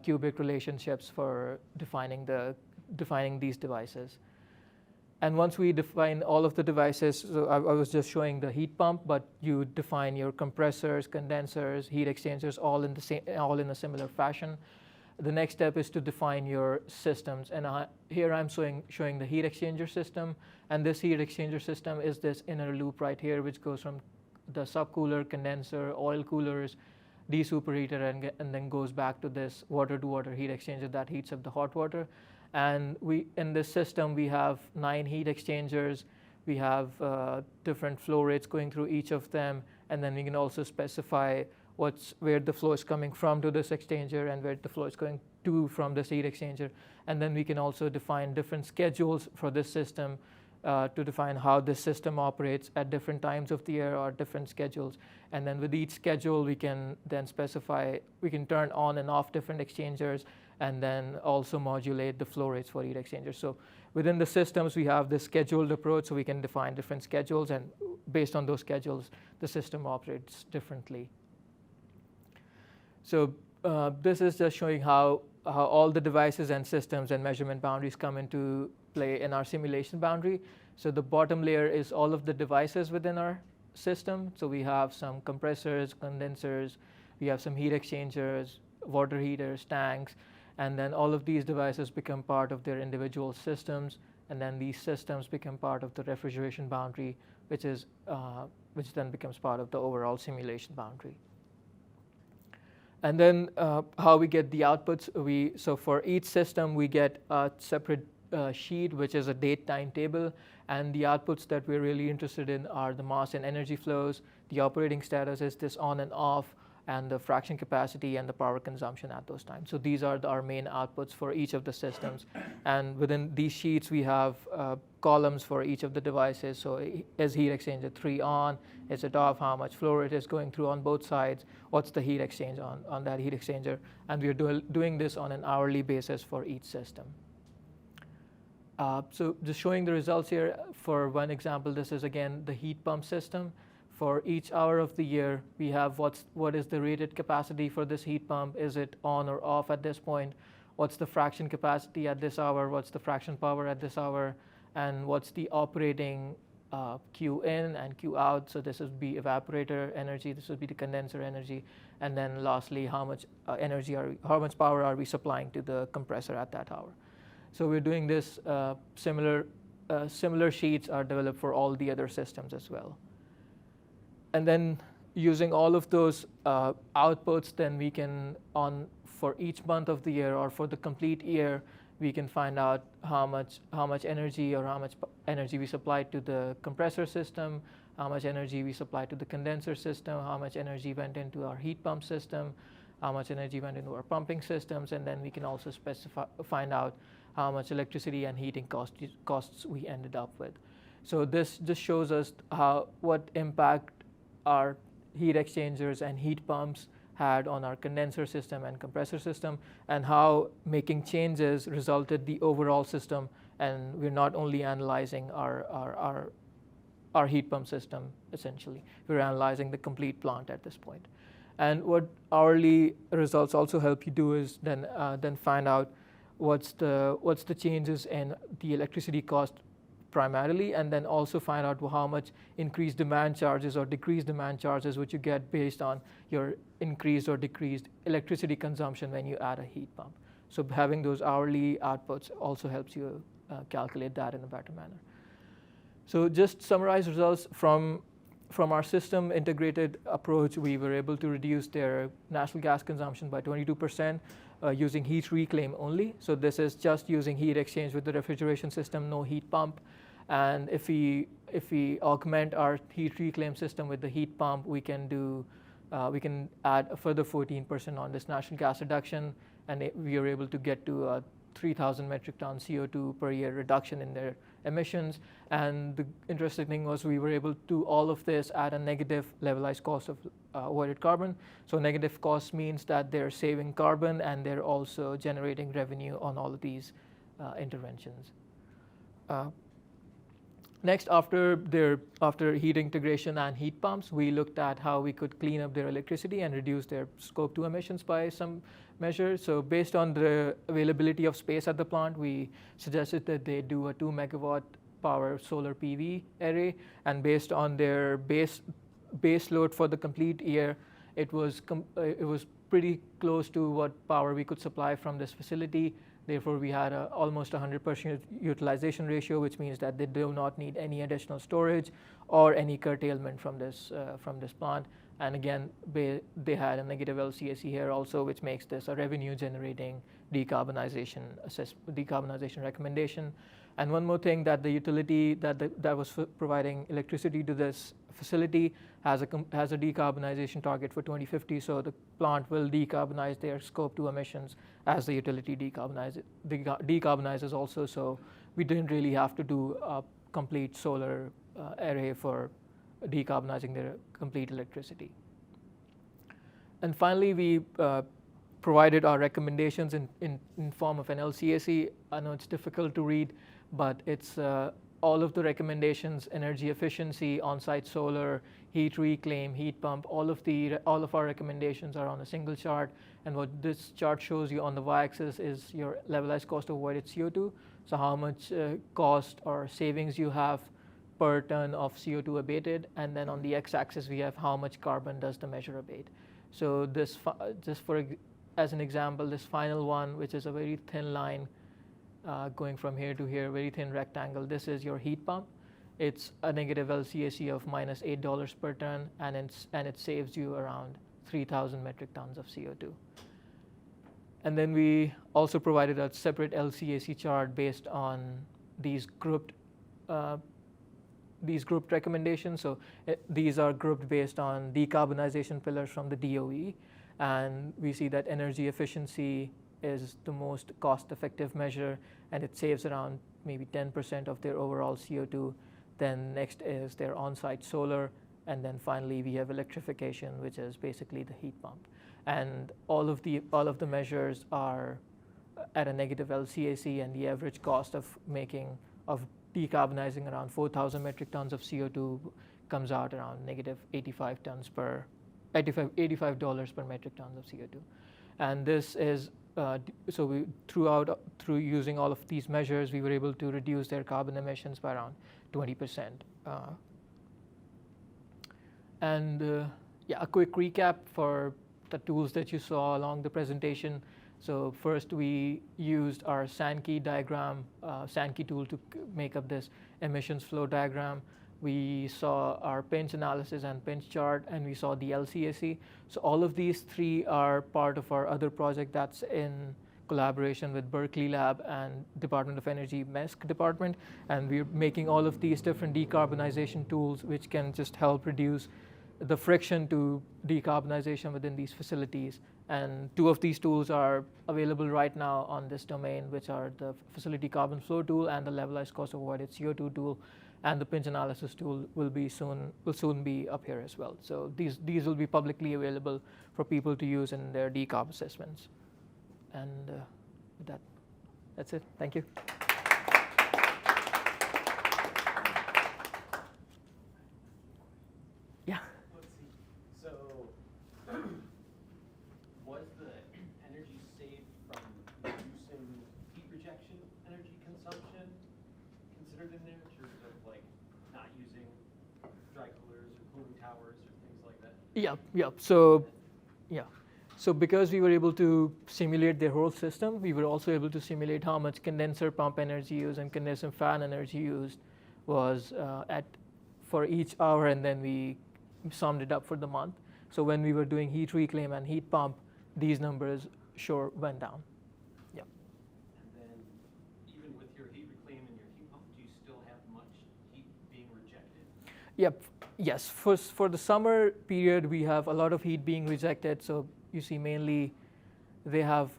cubic relationships for defining these devices. And once we define all of the devices, so I was just showing the heat pump, but you define your compressors, condensers, heat exchangers, all in a similar fashion. The next step is to define your systems. And here I'm showing the heat exchanger system. And this heat exchanger system is this inner loop right here, which goes from the subcooler, condenser, oil coolers, desuperheater, and then goes back to this water-to-water heat exchanger that heats up the hot water. And in this system, we have 9 heat exchangers. We have different flow rates going through each of them. And then we can also specify where the flow is coming from to this exchanger and where the flow is going to from this heat exchanger. And then we can also define different schedules for this system to define how this system operates at different times of the year or different schedules. And then with each schedule, we can then specify, we can turn on and off different exchangers and then also modulate the flow rates for each exchanger. So within the systems, we have this scheduled approach, so we can define different schedules, and based on those schedules, the system operates differently. So this is just showing how all the devices and systems and measurement boundaries come into play in our simulation boundary. So the bottom layer is all of the devices within our system. So we have some compressors, condensers, we have some heat exchangers, water heaters, tanks, and then all of these devices become part of their individual systems, and then these systems become part of the refrigeration boundary, which then becomes part of the overall simulation boundary. And then how we get the outputs, so for each system we get a separate sheet, which is a date time table, and the outputs that we're really interested in are the mass and energy flows, the operating status is this on and off, and the fraction capacity and the power consumption at those times. So these are our main outputs for each of the systems. And within these sheets, we have columns for each of the devices. So is heat exchanger 3 on? Is it off? How much flow rate is going through on both sides? What's the heat exchange on that heat exchanger? And we're doing this on an hourly basis for each system. So just showing the results here. For one example, this is again the heat pump system. For each hour of the year, we have what is the rated capacity for this heat pump? Is it on or off at this point? What's the fraction capacity at this hour? What's the fraction power at this hour? And what's the operating Q in and Q out? So this would be evaporator energy. This would be the condenser energy. And then lastly, how much how much power are we supplying to the compressor at that hour? So we're doing this. Similar sheets are developed for all the other systems as well. And then using all of those outputs, then we can, for each month of the year or for the complete year, we can find out how much energy or how much energy we supplied to the compressor system, how much energy we supplied to the condenser system, how much energy went into our heat pump system, how much energy went into our pumping systems, and then we can also find out how much electricity and heating costs we ended up with. So this just shows us what impact our heat exchangers and heat pumps had on our condenser system and compressor system, and how making changes resulted the overall system. And we're not only analyzing our heat pump system, essentially. We're analyzing the complete plant at this point. And what hourly results also help you do is then find out what's the changes in the electricity cost primarily, and then also find out how much increased demand charges or decreased demand charges would you get based on your increased or decreased electricity consumption when you add a heat pump. So having those hourly outputs also helps you calculate that in a better manner. So just summarize results from our system integrated approach. We were able to reduce their natural gas consumption by 22% using heat reclaim only. So this is just using heat exchange with the refrigeration system, no heat pump. And if we augment our heat reclaim system with the heat pump, we can add a further 14% on this natural gas reduction, and we are able to get to a 3,000 metric ton CO2 per year reduction in their emissions. And the interesting thing was we were able to do all of this at a negative levelized cost of avoided carbon. So negative cost means that they're saving carbon and they're also generating revenue on all of these interventions. Next, after heat integration and heat pumps, we looked at how we could clean up their electricity and reduce their Scope 2 emissions by some measure. So based on the availability of space at the plant, we suggested that they do a 2 megawatt power solar PV array. And based on their base load for the complete year, it was pretty close to what power we could supply from this facility. Therefore, we had almost 100% utilization ratio, which means that they do not need any additional storage or any curtailment from this plant. And again, they had a negative LCAC here also, which makes this a revenue-generating decarbonization recommendation. And one more thing, that the utility that was providing electricity to this facility has a decarbonization target for 2050. So the plant will decarbonize their Scope 2 emissions as the utility decarbonizes also. So we didn't really have to do a complete solar array for decarbonizing their complete electricity. And finally, we provided our recommendations in form of an LCAC. I know it's difficult to read, but it's all of the recommendations: energy efficiency, on-site solar, heat reclaim, heat pump. All of our recommendations are on a single chart. And what this chart shows you on the y-axis is your levelized cost of avoided CO2. So how much cost or savings you have per ton of CO2 abated, and then on the x-axis we have how much carbon does the measure abate. So this, as an example, this final one, which is a very thin line going from here to here, very thin rectangle, this is your heat pump. It's a negative LCAC of minus $8 per ton, and it saves you around 3,000 metric tons of CO2. And then we also provided a separate LCAC chart based on these grouped recommendations. So these are grouped based on decarbonization pillars from the DOE. And we see that energy efficiency is the most cost-effective measure, and it saves around maybe 10% of their overall CO2. Then next is their on-site solar, and then finally we have electrification, which is basically the heat pump. And all of the measures are at a negative LCAC, and the average cost of decarbonizing around 4,000 metric tons of CO2 comes out around negative $85 per metric tons of CO2. And this is so through using all of these measures, we were able to reduce their carbon emissions by around 20%. Yeah, a quick recap for the tools that you saw along the presentation. So first, we used our Sankey diagram, Sankey tool, to make up this emissions flow diagram. We saw our pinch analysis and pinch chart, and we saw the LCAC. So all of these three are part of our other project that's in collaboration with Berkeley Lab and Department of Energy MESC department. And we're making all of these different decarbonization tools, which can just help reduce the friction to decarbonization within these facilities. And two of these tools are available right now on this domain, which are the facility carbon flow tool and the levelized cost of avoided CO2 tool. And the pinch analysis tool will soon be up here as well. So these will be publicly available for people to use in their decarb assessments. And with that's it. Thank you. Yeah. Let's see. So, was the energy saved from reducing heat rejection energy consumption considered in there in terms of like not using dry coolers or cooling towers or things like that? Yeah. So because we were able to simulate their whole system, we were also able to simulate how much condenser pump energy used and condenser fan energy used was for each hour, and then we summed it up for the month. So when we were doing heat reclaim and heat pump, these numbers sure went down. Yeah. And then even with your heat reclaim and your heat pump, do you still have much heat being rejected? Yep. Yes. For the summer period, we have a lot of heat being rejected. So you see mainly they have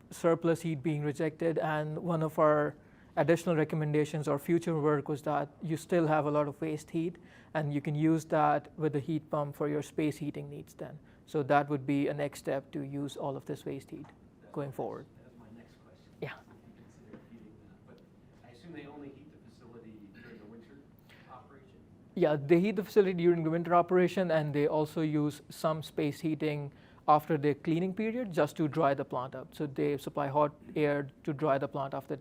surplus heat being rejected. And one of our additional recommendations or future work was that you still have a lot of waste heat, and you can use that with the heat pump for your space heating needs then. So that would be a next step, to use all of this waste heat going forward. That was my next question. Yeah. If you consider heating that. But I assume they only heat the facility during the winter operation? Yeah, they heat the facility during the winter operation, and they also use some space heating after their cleaning period just to dry the plant up. So they supply hot air to dry the plant after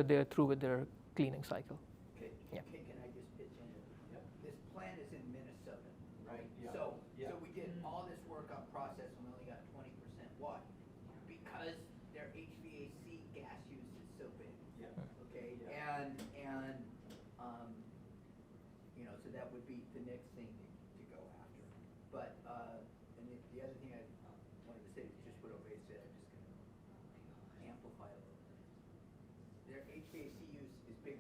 they're through with their cleaning cycle. Okay, Yeah. okay, can I just pitch in? Yep. This plant is in Minnesota, right? Yeah. So Yeah. we did all this work on process and we only got 20%. Why? Because their HVAC gas use is so big, Yeah. okay? Yeah. And so that would be the next thing to go after. But, and the other thing I wanted to say is just what Ovais said, I'm just gonna amplify a little bit. Their HVAC use is bigger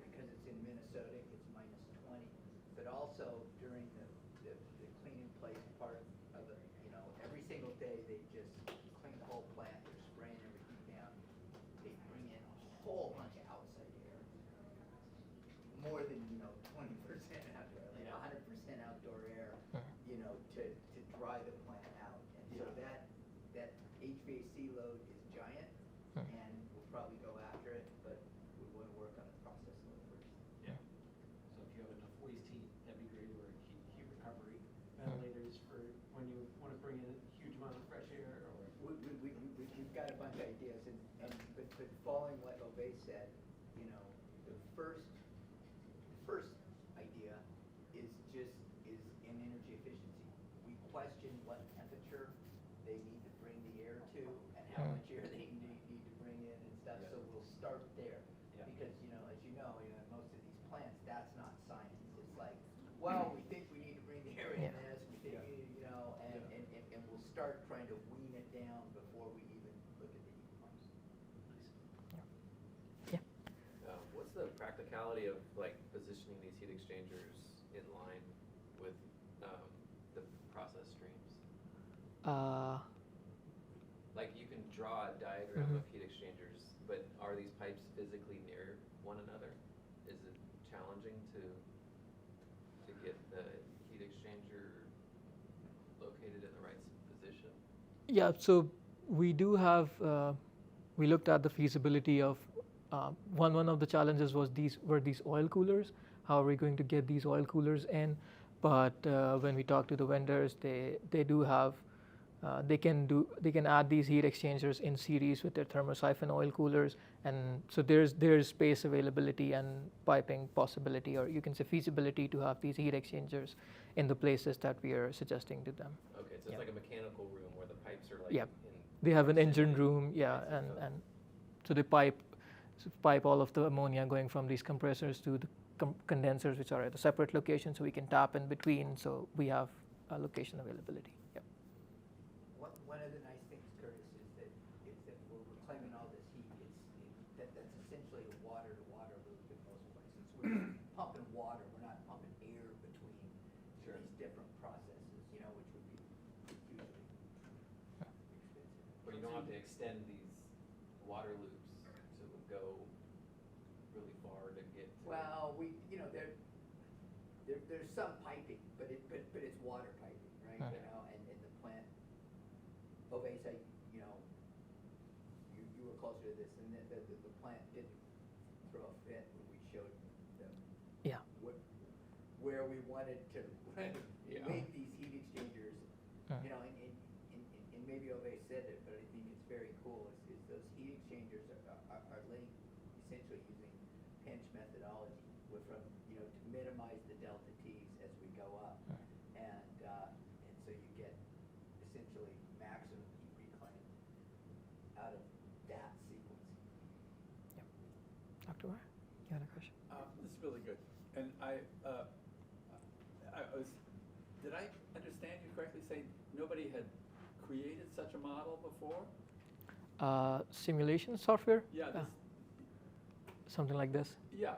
functionality of like positioning these heat exchangers in line with the process streams? Like you can draw a diagram of heat exchangers, but are these pipes physically near one another? Is it challenging to get the heat exchanger located in the right position? Yeah, so we do have, we looked at the feasibility of, one of the challenges was these oil coolers. How are we going to get these oil coolers in? But when we talk to the vendors, they do have, they can add these heat exchangers in series with their thermosiphon oil coolers, and so there's space availability and piping possibility, or you can say feasibility to have these heat exchangers in the places that we are suggesting to them. Okay, so it's like a mechanical room where the pipes are like Yeah. in They have an engine proximity. room, yeah, Right, so- and so they pipe all of the ammonia going from these compressors to the condensers, which are at a separate location, so we can tap in between, so we have location availability. Yep. One of the nice things, Curtis, is that we're reclaiming all this heat. That's essentially a water-to-water loop in most places. We're pumping water, we're not pumping air between these different processes, which would be hugely expensive. But you don't have to extend these water loops, so it would go really far to get to. Well, there's some piping, but it's water piping, right? Right. And the plant, Ovais, you were closer to this, and the plant didn't throw a fit when we showed them Yeah. where we wanted to Yeah. make these heat exchangers, Right. and maybe Ovais said it, but I think it's very cool, is those heat exchangers are linked essentially using pinch methodology to minimize the delta T's as we go up. And so you get essentially maximum heat reclaim out of that sequence. Dr. Ware, you had a question? This is really good. And did I understand you correctly saying nobody had created such a model before? Simulation software? Yeah, Something like this. yeah.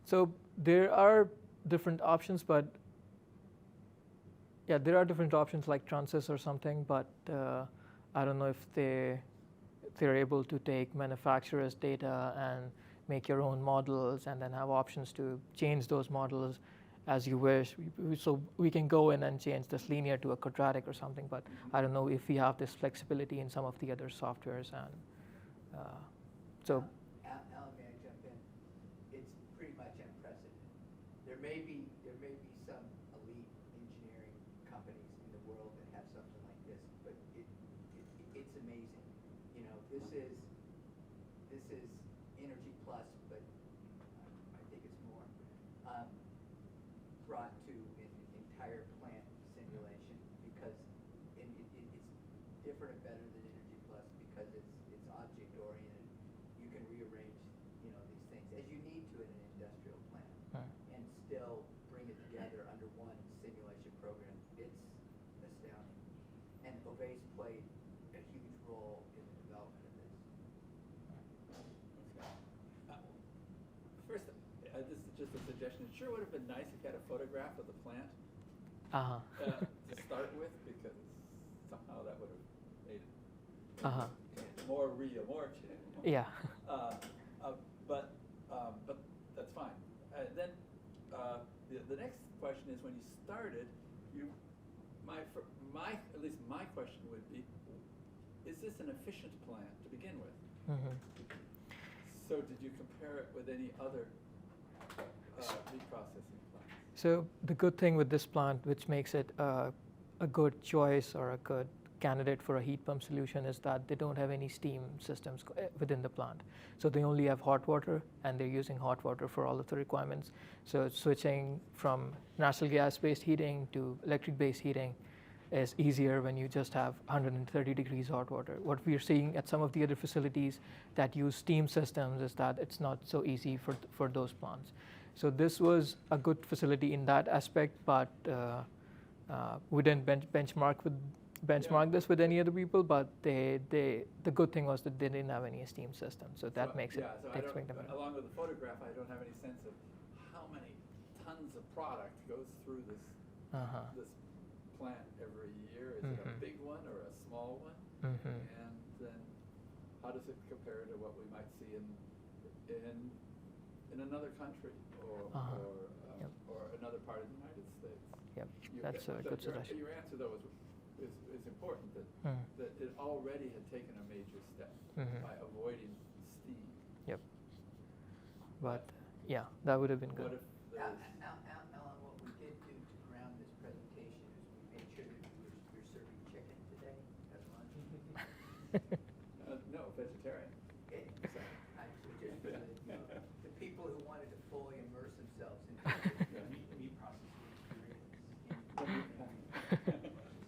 So there are different options, but yeah, there are different options like Transys or something, but I don't know if they're able to take manufacturers' data and make your own models and then have options to change those models as you wish. So we can go in and change this linear to a quadratic or something, but I don't know if we have this flexibility in some of the other softwares. And so Alan, may I jump in? It's pretty much unprecedented. There may be some elite engineering companies in the world that have something like this, but it's amazing. This is Energy Plus, but I think it's more brought to an entire plant simulation, because it's different and better than Energy Plus because it's object oriented. You can rearrange these things as you need to in an industrial plant, and still bring it together under one simulation program. It's astounding, and Ovais played a huge role in the development of this. First, this is just a suggestion. It sure would have been nice if you had a photograph of the plant to start with, because somehow that would have made it more real, more. yeah. But that's fine. Then the next question is, when you started, at least my question would be, is this an efficient plant to begin with? So did you compare it with any other reprocessing plants? So the good thing with this plant, which makes it a good choice or a good candidate for a heat pump solution, is that they don't have any steam systems within the plant. So they only have hot water, and they're using hot water for all of the requirements. So switching from natural gas-based heating to electric-based heating is easier when you just have 130 degrees hot water. What we are seeing at some of the other facilities that use steam systems is that it's not so easy for those plants. So this was a good facility in that aspect, but we didn't benchmark benchmark this with any other people, but the good thing was that they didn't have any esteem system, so that makes it Yeah, so I takes don't, make them better. along with the photograph, I don't have any sense of how many tons of product goes through this this plant every year. Is it a big one or a small one? And then how does it compare to what we might see in another country or another part of the United States? Yep, that's a good suggestion. Your answer though is important that that it already had taken a major step by avoiding steam. Yep. But yeah, that would have been What good. if there's Alan, what we did do to ground this presentation is we made sure that you're serving chicken today at lunch. no vegetarian? Okay, so just for the people who wanted to fully immerse themselves in Meat processing experience.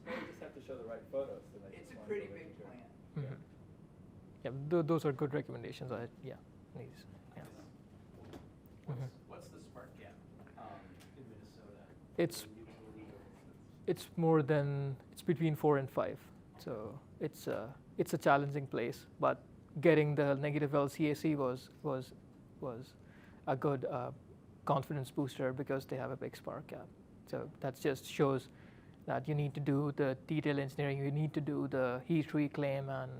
No, you just have to show the right photos. So that It's you a wanna pretty go big vegetarian. plant. Yeah, those are good recommendations. These. Yeah. What's the spark gap in Minnesota? It's for utility? it's between 4 and 5, so it's a challenging place. But getting the negative LCAC was a good confidence booster because they have a big spark gap. So that just shows that you need to do the detail engineering, you need to do the heat reclaim, and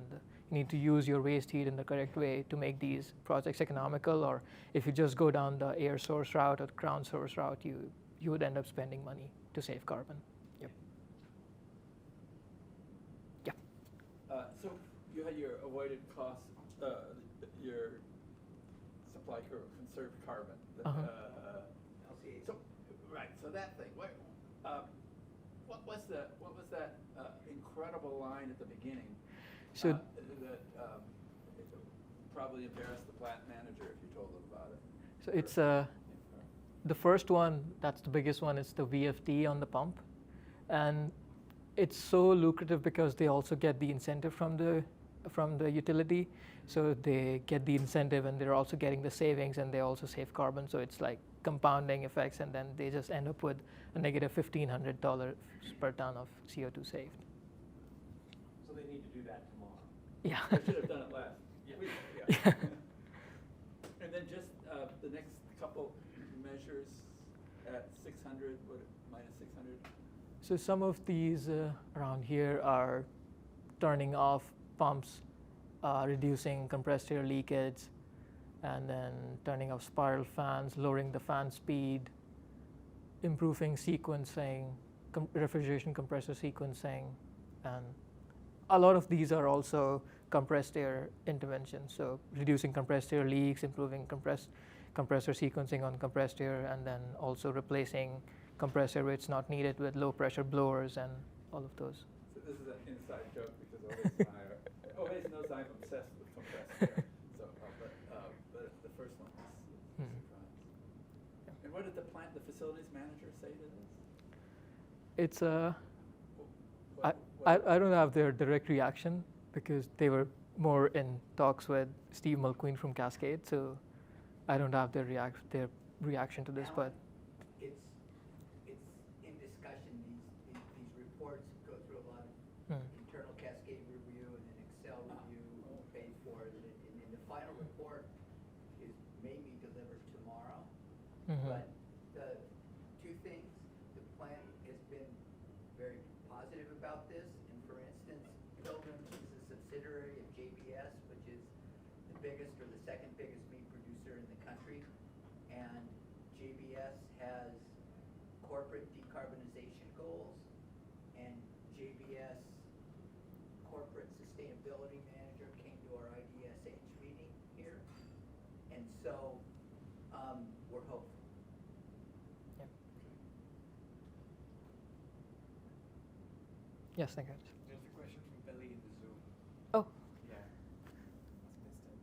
you need to use your waste heat in the correct way to make these projects economical. Or if you just go down the air source route or the ground source route, you would end up spending money to save carbon. Yep. Yeah. So you had your avoided costs, your supply curve, conserved carbon. LCA. So right, so that thing. What was that incredible line at the beginning? So That probably embarrassed the plant manager if you told them about it. So it's the first one, that's the biggest one, is the VFD on the pump. And it's so lucrative because they also get the incentive from the utility. So they get the incentive and they're also getting the savings, and they also save carbon. So it's like compounding effects, and then they just end up with a negative $1,500 per ton of CO2 saved. So they need to do that tomorrow. Yeah. I should have done it last week. Yeah. And then just the next couple measures at 600, minus 600? So some of these around here are turning off pumps, reducing compressed air leakage, and then turning off spiral fans, lowering the fan speed, improving sequencing, refrigeration compressor sequencing, and a lot of these are also compressed air interventions. So reducing compressed air leaks, improving compressor sequencing on compressed air, and then also replacing compressor where it's not needed with low pressure blowers and all of those. So this is an inside joke because Ovais knows I'm obsessed with compressed air. So, but the first one was a surprise. And what did the facilities manager say to this? It's What- I don't have their direct reaction because they were more in talks with Steve Mulqueen from Cascade, so I don't have their reaction to this. But It's in discussion. These reports go through a lot of internal Cascade review and then Excel review paid for. And the final report is maybe delivered tomorrow. But the two things, the plant has been very positive about this. And for instance, Pilgrim's is a subsidiary of JBS, which is the biggest or the second biggest meat producer in the country. And JBS has corporate decarbonization goals, and JBS corporate sustainability manager came to our IDSH meeting here. And so we're hopeful. yeah. Yes, thank you. There's a question from Billy in the Zoom. Oh. Yeah. Missed it.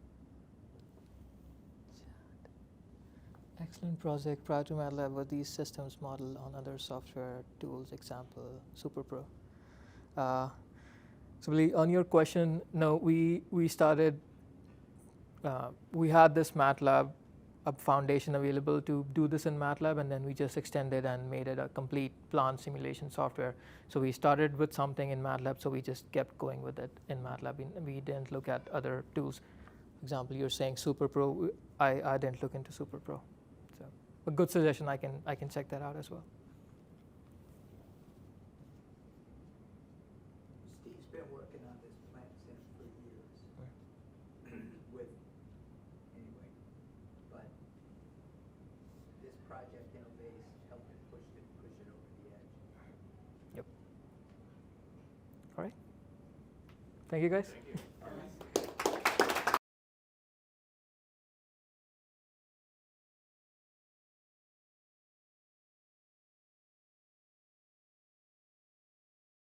Excellent project. Prior to MATLAB, were these systems modeled on other software tools, example, SuperPro? So Billy, on your question, no, we started, we had this MATLAB a foundation available to do this in MATLAB, and then we just extended and made it a complete plant simulation software. So we started with something in MATLAB, so we just kept going with it in MATLAB. We didn't look at other tools. For example, you're saying SuperPro. I didn't look into SuperPro. So a good suggestion. I can check that out as well. Steve's been working on this plant sim for years. With, anyway, but this project in Ovais helped it push it over the edge. Yep. All right. Thank you, guys. Thank you.